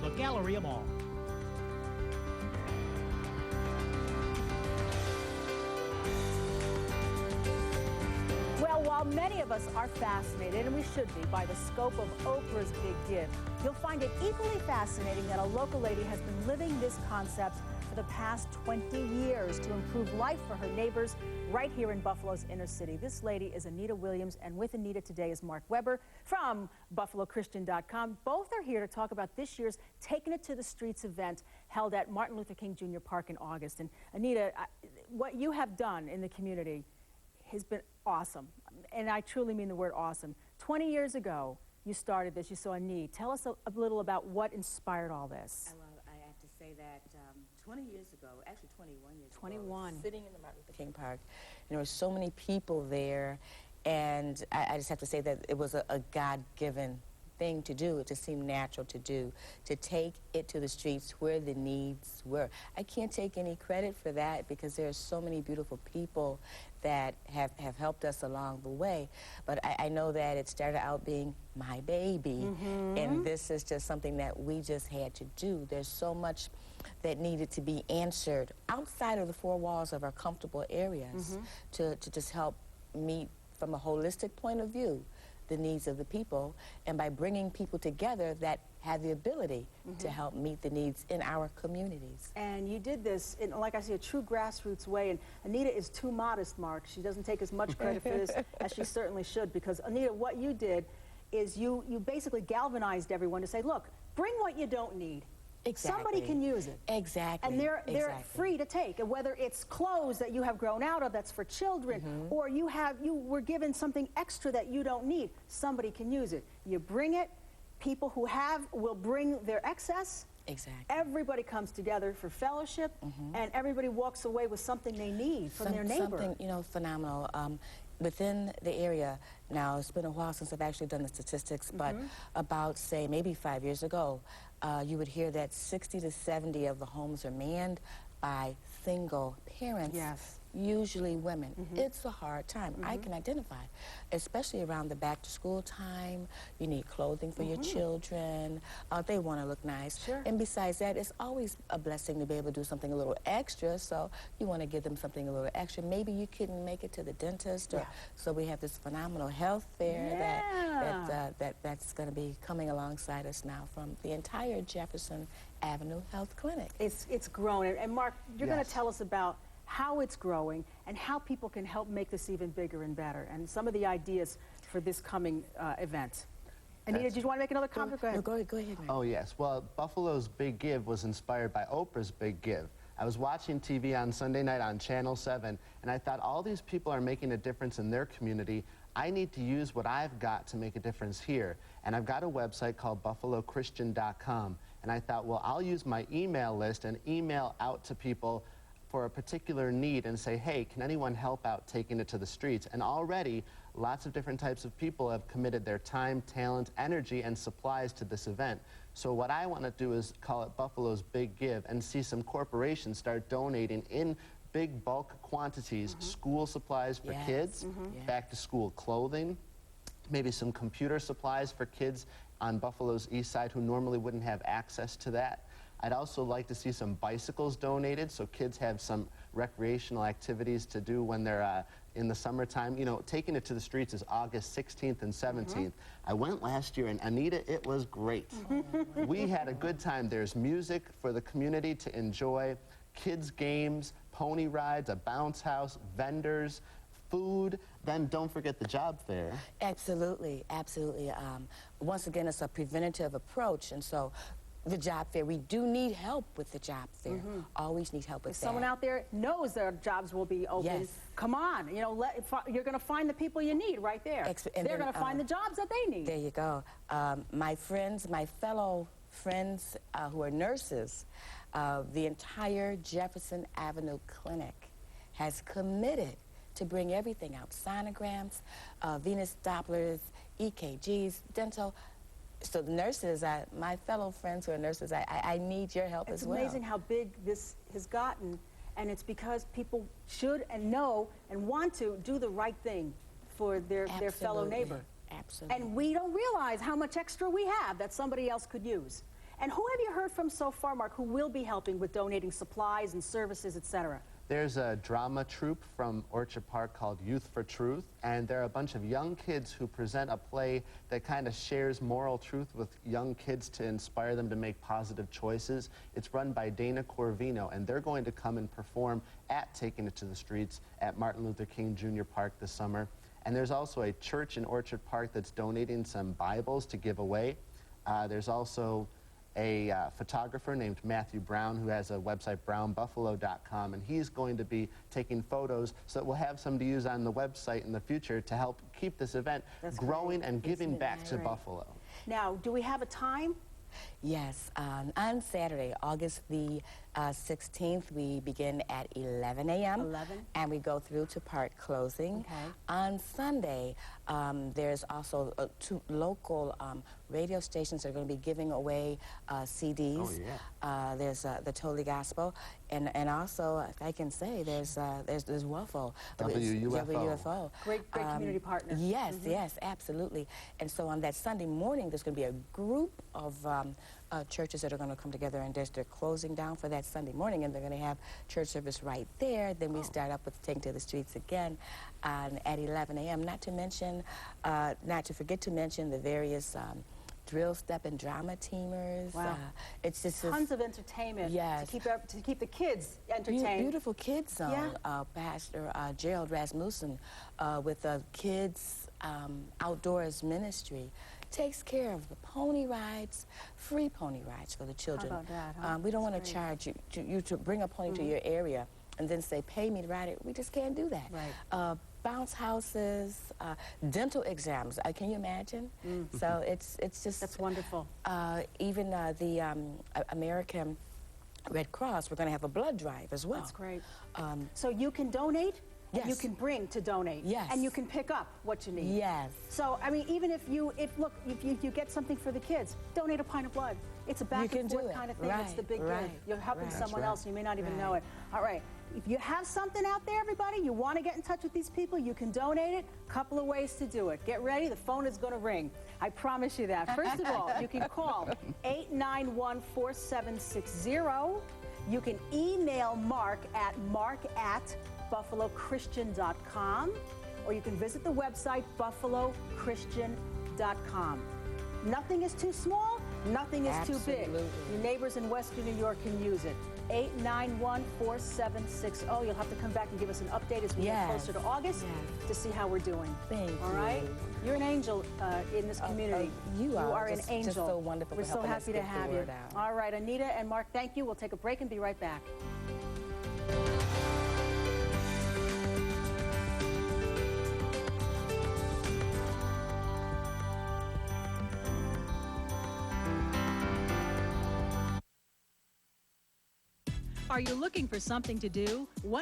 the Galleria Mall. Well, while many of us are fascinated, and we should be, by the scope of Oprah's big give, you'll find it equally fascinating that a local lady has been living this concept for the past 20 years to improve life for her neighbors right here in Buffalo's inner city. This lady is Anita Williams, and with Anita today is Mark Weber from BuffaloChristian.com. Both are here to talk about this year's Taking It to the Streets event held at Martin Luther King Jr. Park in August. And Anita, what you have done in the community has been awesome, and I truly mean the word awesome. 20 years ago, you started this, you saw a need. Tell us a little about what inspired all this. Well, I have to say that 20 years ago, actually 21 years 21. ago, I was sitting in the Martin Luther King Park, and there were so many people there, and I just have to say that it was a God-given thing to do. It just seemed natural to do, to take it to the streets where the needs were. I can't take any credit for that because there are so many beautiful people that have helped us along the way. But I know that it started out being my baby, and this is just something that we just had to do. There's so much that needed to be answered outside of the four walls of our comfortable areas to just help meet from a holistic point of view the needs of the people, and by bringing people together that have the ability to help meet the needs in our communities. And you did this in, like I say, a true grassroots way, and Anita is too modest, Mark. She doesn't take as much credit for this as she certainly should, because Anita, what you did is you basically galvanized everyone to say, look, bring what you don't need. Exactly. Somebody can use it. Exactly. And they're free to take. And whether it's clothes that you have grown out of that's for children, or you were given something extra that you don't need, somebody can use it. You bring it, people who have will bring their excess. Exactly. Everybody comes together for fellowship, and everybody walks away with something they need from their neighbor. Something, you know, phenomenal. Within the area, now it's been a while since I've actually done the statistics, but about, say, maybe 5 years ago, you would hear that 60 to 70 of the homes are manned by single parents. Yes. Usually women. It's a hard time. I can identify, especially around the back-to-school time. You need clothing for your children. They want to look nice. Sure. And besides that, it's always a blessing to be able to do something a little extra, so you want to give them something a little extra. Maybe you couldn't make it to the dentist, or, so we have this phenomenal health fair that's going to be coming alongside us now from the entire Jefferson Avenue Health Clinic. It's grown. And Mark, you're going to tell us about how it's growing and how people can help make this even bigger and better, and some of the ideas for this coming event. Anita, did you want to make another comment? Go ahead. No, go ahead, man. Oh, yes. Well, Buffalo's Big Give was inspired by Oprah's Big Give. I was watching TV on Sunday night on Channel 7, and I thought, all these people are making a difference in their community. I need to use what I've got to make a difference here. And I've got a website called BuffaloChristian.com. And I thought, well, I'll use my email list and email out to people for a particular need and say, hey, can anyone help out taking it to the streets? And already, lots of different types of people have committed their time, talent, energy, and supplies to this event. So what I want to do is call it Buffalo's Big Give and see some corporations start donating in big bulk quantities, school supplies for kids, back-to-school clothing, maybe some computer supplies for kids on Buffalo's east side who normally wouldn't have access to that. I'd also like to see some bicycles donated so kids have some recreational activities to do when they're in the summertime. You know, taking it to the streets is August 16th and 17th. I went last year, and Anita, it was great. We had a good time. There's music for the community to enjoy, kids' games, pony rides, a bounce house, vendors, food, then don't forget the job fair. Absolutely, absolutely. Once again, it's a preventative approach, and so the job fair, we do need help with the job fair. Always need help with that. Someone out there knows their jobs will be open. Come on, you know, you're going to find the people you need right there. They're going to find the jobs that they need. There you go. My friends, my fellow friends who are nurses, the entire Jefferson Avenue Clinic has committed to bring everything out. Sonograms, venous Dopplers, EKGs, dental. So the nurses, my fellow friends who are nurses, I need your help as well. It's amazing how big this has gotten, and it's because people should and know and want to do the right thing for their fellow neighbor. Absolutely. And we don't realize how much extra we have that somebody else could use. And who have you heard from so far, Mark, who will be helping with donating supplies and services, etc.? There's a drama troupe from Orchard Park called Youth for Truth, and there are a bunch of young kids who present a play that kind of shares moral truth with young kids to inspire them to make positive choices. It's run by Dana Corvino, and they're going to come and perform at Taking It to the Streets at Martin Luther King Jr. Park this summer. And there's also a church in Orchard Park that's donating some Bibles to give away. There's also a photographer named Matthew Brown who has a website, brownbuffalo.com, and he's going to be taking photos so that we'll have some to use on the website in the future to help keep this event growing and giving back to Buffalo. Now, do we have a time? Yes, on Saturday, August the 16th, we begin at 11 a.m. 11? And we go through to park closing. Okay. On Sunday, there's also 2 local radio stations that are going to be giving away CDs. Oh, yeah. There's the Totally Gospel, and also, if I can say, there's WUFO. WUFO. Great community partner. Yes, yes, absolutely. And so on that Sunday morning, there's going to be a group of churches that are going to come together, and they're closing down for that Sunday morning, and they're going to have church service right there. Then we start up with Taking to the Streets again at 11 a.m. Not to forget to mention the various drill, step, and drama teamers. Wow. It's just tons of entertainment. Yes. To keep the kids entertained. Beautiful Kids Zone. Yeah. Pastor Gerald Rasmussen with the Kids Outdoors Ministry takes care of the pony rides, free pony rides for the children. How about that, huh? We don't want to charge you to bring a pony to your area and then say, pay me to ride it. We just can't do that. Right. Bounce houses, dental exams. Can you imagine? So it's just... That's wonderful. Even the American Red Cross, we're going to have a blood drive as well. That's great. So you can donate? Yes. You can bring to donate. Yes. And you can pick up what you need. Yes. So, I mean, even if you get something for the kids, donate a pint of blood. It's a back and forth kind of thing. It's the big give. You're helping someone else, and you may not even know it. All right. If you have something out there, everybody, you want to get in touch with these people, you can donate it. Couple of ways to do it. Get ready. The phone is going to ring. I promise you that. First of all, you can call 891-4760. You can email Mark at buffalochristian.com, or you can visit the website buffalochristian.com. Nothing is too small, nothing is too big. Your neighbors in Western New York can use it. 891-4760. You'll have to come back and give us an update as we get closer to August to see how we're doing. Thank you. All right? You're an angel in this community. You are an angel. Just so wonderful. We're so happy to have you. All right, Anita and Mark, thank you. We'll take a break and be right back. Are you looking for something to do? One